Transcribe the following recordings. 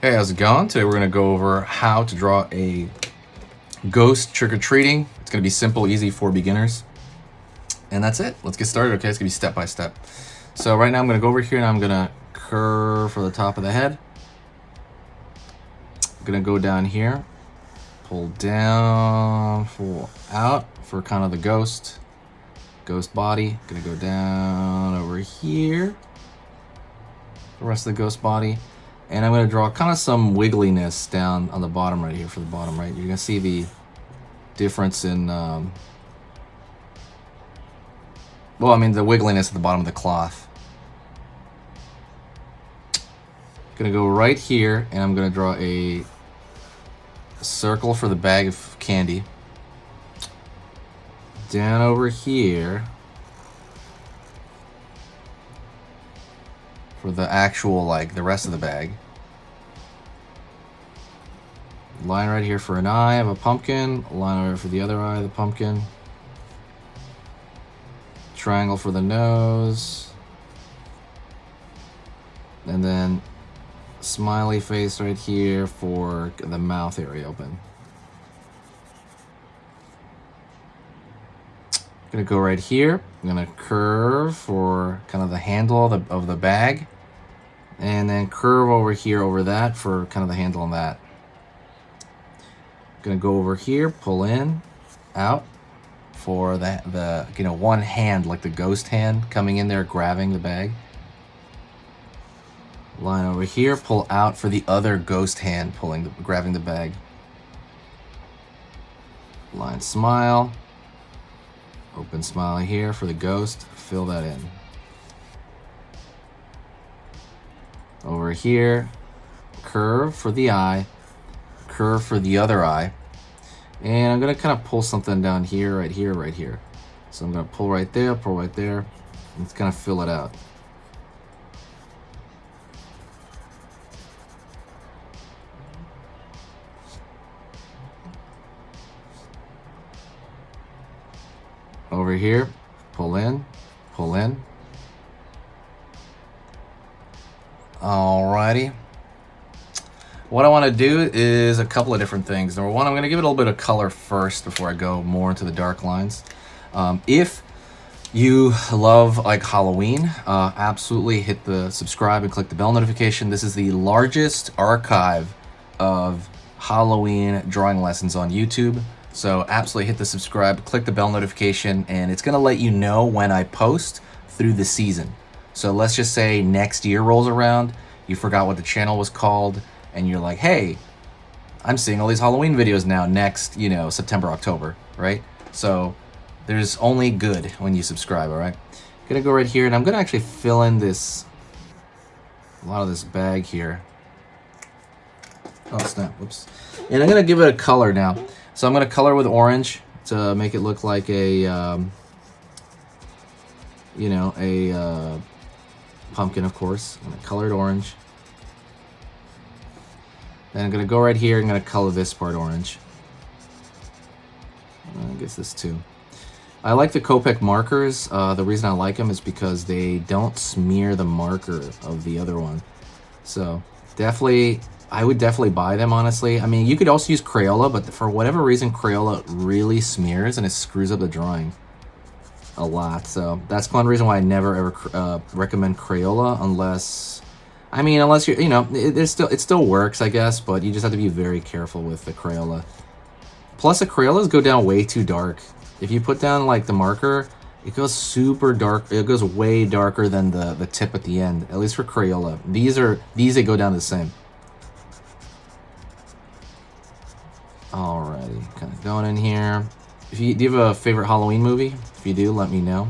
Hey, how's it going? Today we're going to go over how to draw a ghost trick-or-treating. It's going to be simple, easy for beginners. And that's it. Let's get started, okay? It's going to be step by step. So right now I'm going to go over here and I'm going to curve for the top of the head. I'm going to go down here, pull down, pull out for kind of the ghost body. Going to go down over here, the rest of the ghost body. And I'm going to draw kind of some wiggliness down on the bottom right here for the bottom right. You're going to see the difference in, the wiggliness at the bottom of the cloth. Going to go right here and I'm going to draw a circle for the bag of candy. Down over here for the actual, like, the rest of the bag. Line right here for an eye of a pumpkin. Line over for the other eye of the pumpkin. Triangle for the nose. And then smiley face right here for the mouth area open. Gonna go right here. I'm gonna curve for kind of the handle of the bag, and then curve over here over that for kind of the handle on that. Gonna go over here, pull in, out for the one hand, like the ghost hand coming in there grabbing the bag. Line over here, pull out for the other ghost hand grabbing the bag. Line smile. Open smile here for the ghost, fill that in. Over here, curve for the eye, curve for the other eye. And I'm gonna kind of pull something down here, right here, right here. So I'm gonna pull right there, and it's kind of fill it out. Over here, pull in, pull in. Alrighty. What I want to do is a couple of different things. Number one, I'm going to give it a little bit of color first before I go more into the dark lines. If you love like Halloween, absolutely hit the subscribe and click the bell notification. This is the largest archive of Halloween drawing lessons on YouTube. So absolutely hit the subscribe, click the bell notification, and it's going to let you know when I post through the season. So let's just say next year rolls around, you forgot what the channel was called, and you're like, hey, I'm seeing all these Halloween videos now next, September, October, right? So there's only good when you subscribe, all right? I'm going to go right here, and I'm going to actually fill in a lot of this bag here. Oh, snap, whoops. And I'm going to give it a color now. So I'm going to color with orange to make it look like a pumpkin, of course. I'm going to color it orange. Then I'm going to go right here. I'm going to color this part orange. I guess this too. I like the Copic markers. The reason I like them is because they don't smear the marker of the other one. So I would definitely buy them, honestly. I mean, you could also use Crayola, but for whatever reason, Crayola really smears and it screws up the drawing a lot. So that's one reason why I never ever recommend Crayola unless you're, it still works, I guess, but you just have to be very careful with the Crayola. Plus, the Crayolas go down way too dark. If you put down like the marker, it goes super dark. It goes way darker than the tip at the end, at least for Crayola. These they go down the same. Alrighty, kind of going in here. Do you have a favorite Halloween movie? If you do, let me know.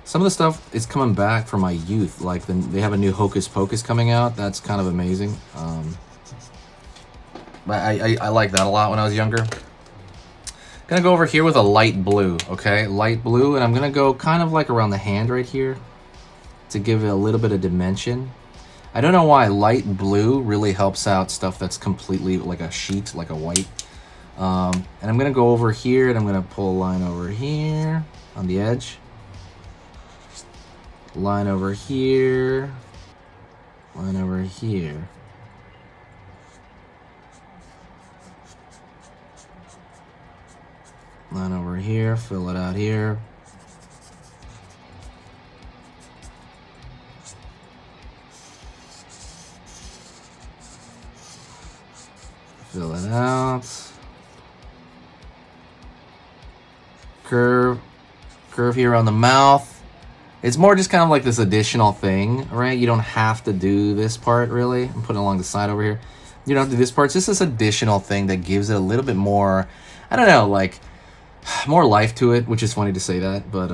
Some of the stuff is coming back from my youth. Like they have a new Hocus Pocus coming out. That's kind of amazing. But I like that a lot when I was younger. Gonna go over here with a light blue, okay? Light blue, and I'm gonna go kind of like around the hand right here to give it a little bit of dimension. I don't know why light blue really helps out stuff that's completely like a sheet, like a white. And I'm going to go over here and I'm going to pull a line over here on the edge. Line over here. line over here. Line over here, fill it out here. Fill it out. Curve here on the mouth. It's more just kind of like this additional thing, right? You don't have to do this part, really. I'm putting it along the side over here. You don't have to do this part. It's just this additional thing that gives it a little bit more, I don't know, like, more life to it, which is funny to say that, but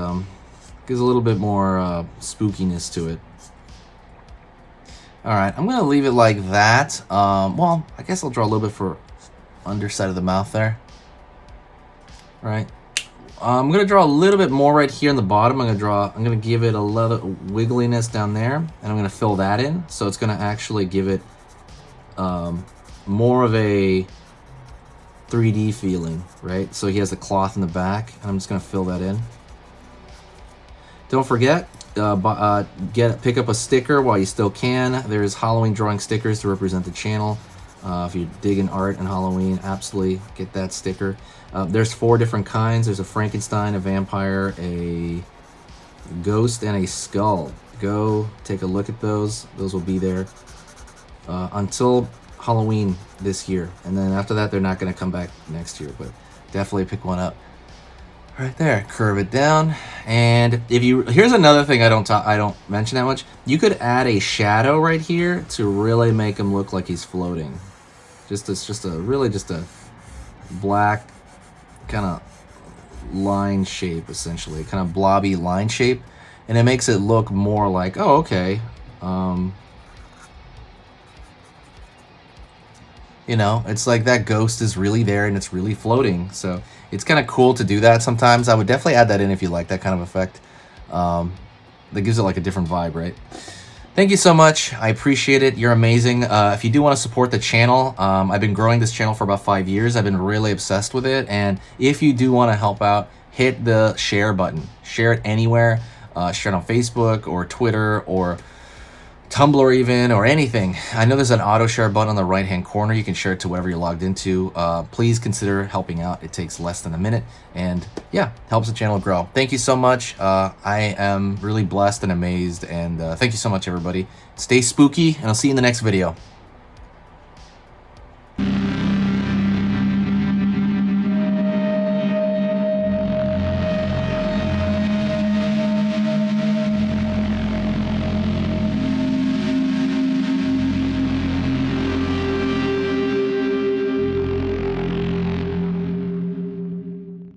gives a little bit more spookiness to it. All right, I'm going to leave it like that. Well, I guess I'll draw a little bit for underside of the mouth there. All right. I'm going to draw a little bit more right here in the bottom. I'm going to give it a little wiggliness down there, and I'm going to fill that in. So it's going to actually give it more of a 3D feeling, right? So he has the cloth in the back, and I'm just going to fill that in. Don't forget, pick up a sticker while you still can. There's Halloween drawing stickers to represent the channel. If you're digging art and Halloween, absolutely get that sticker. There's 4 different kinds. There's a Frankenstein, a vampire, a ghost, and a skull. Go take a look at those. Those will be there until Halloween this year. And then after that, they're not going to come back next year. But definitely pick one up. Right there, curve it down, and here's another thing I don't mention that much. You could add a shadow right here to really make him look like he's floating. Just a black kind of line shape, essentially, kind of blobby line shape, and it makes it look more like, oh, okay, you know, it's like that ghost is really there and it's really floating. So it's kind of cool to do that sometimes. I would definitely add that in if you like that kind of effect. That gives it like a different vibe, right? Thank you so much. I appreciate it. You're amazing. If you do want to support the channel, I've been growing this channel for about 5 years. I've been really obsessed with it. And if you do want to help out, hit the share button. Share it anywhere. Share it on Facebook or Twitter or Tumblr even, or anything. I know there's an auto share button on the right hand corner. You can share it to wherever you're logged into. Please consider helping out. It takes less than a minute, and yeah, helps the channel grow. Thank you so much. I am really blessed and amazed, and thank you so much, everybody. Stay spooky, and I'll see you in the next video.